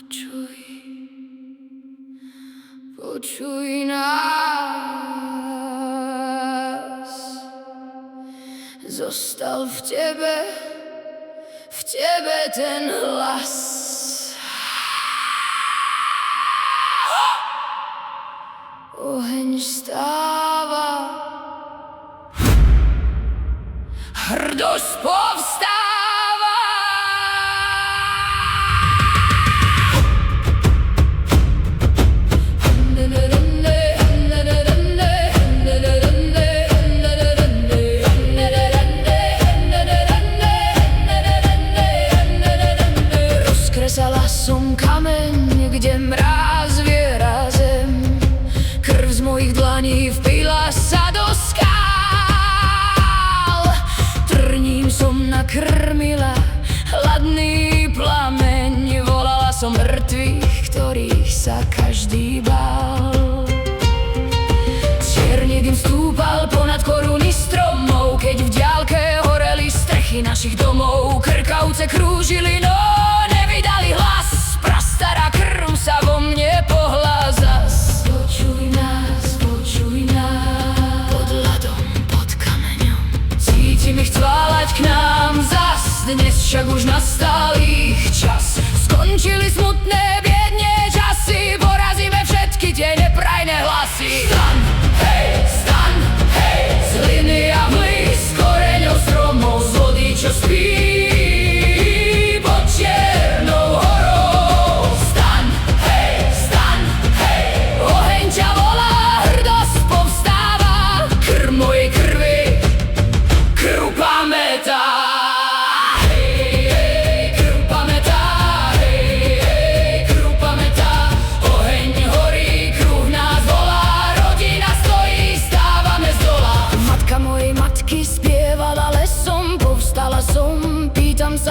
Počuj, počuj nás. Zostal v tebe ten hlas. Oheň vstáva, hrdosť povstáva. Rozkresala som kameň, kde mráz viera zem. Krv z mojich dlaní vpila sa do skál. Trním som nakrmila hladný plameň. Volala som mŕtvych, ktorých sa každý bál. Čierny dym stúpal ponad koruny stromov, keď v diaľke horeli strechy našich domov. Krkavce krúžili, no nevydali hlas. Prastará krv sa vo mne pohla zas. Počuj nás, pod ľadom, pod kameňom. Cítim ich chváľať k nám zas. Dnes však už nastal ich čas. Skončili smutné biedne časy. Porazíme všetky tie neprajné hlasy. Stan, hej, z hliny a mly, z koreňov stromov, z vody, čo spí pod čiernou horou. Stan, hej, oheň ťa volá, hrdosť povstáva. Krv mojej krvi, krv pamätá.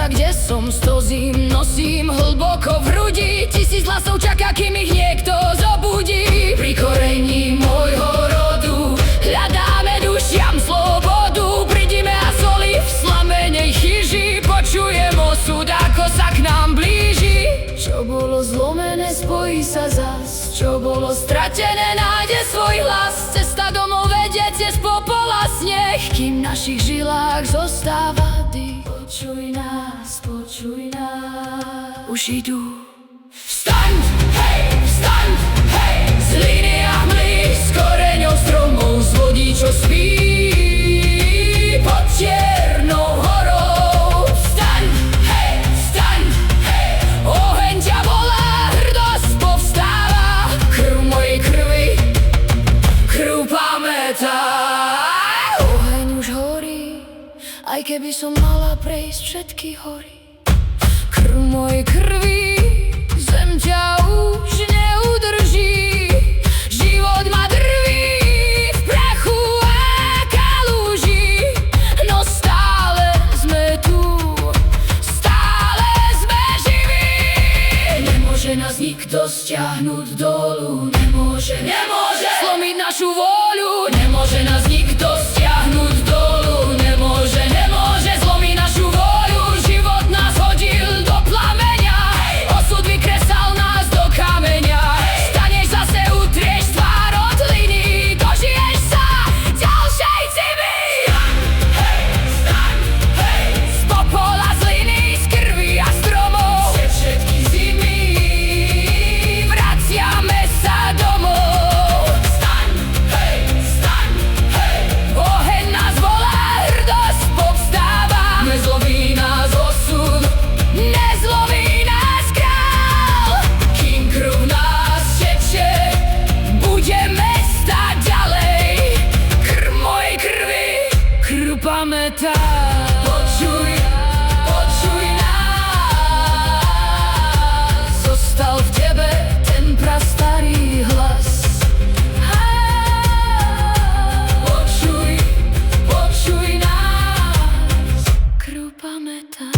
Kde som, 100 zím nosím hlboko v hrudi. 1000 hlasov čaká, kým ich niekto zobudí. Pri korení môjho rodu hľadáme dušiam slobodu. Pridime a soli v slamenej chyži. Počujem osud, ako sa k nám blíži. Čo bolo zlomené, spojí sa zas. Čo bolo stratené, nájde svoj hlas. Cesta domov vedie cez popola sneh, kým v našich žilách zostáva dých. Počuj nás, už idú. Vstaň, hej, z hliny a hmly, z koreňov stromov, z vody, čo spí pod čiernou horou. Vstaň, hej, oheň ťa volá, hrdosť povstáva. Krv mojej krvi, krv pamätá. Oheň už horí, aj keby som mala prejsť všetky hory. Krv mojej krvi, zem ťa už neudrží. Život ma drví v prachu a kaluži. No stále sme tu, stále sme živí. Nemôže nás nikto stiahnuť dolu. Nemôže zlomiť našu vôľu. Nemôže nás nikto stiahnuť dolu. Nemôže zlomiť našu vôľu. Život nás hodil do plameňa. Osud vykresal nás do kameňa. Staneš zase, utrieš tvár od hliny. Dožiješ sa ďalšej zimy. Staň, hej, z popola, z hliny, z krvi a stromov. Všetky zimy vraciame sa domov. Staň, hej, oheň nás volá, hrdosť povstáva. Nezloví nás osud, nezloví nás král. Kým krv nás teče, budeme stáť ďalej. Krv mojej krvi, krv pamätá. Počuj nás. Zostal v tebe ten prastarý hlas. Počuj nás. Krv pamätá.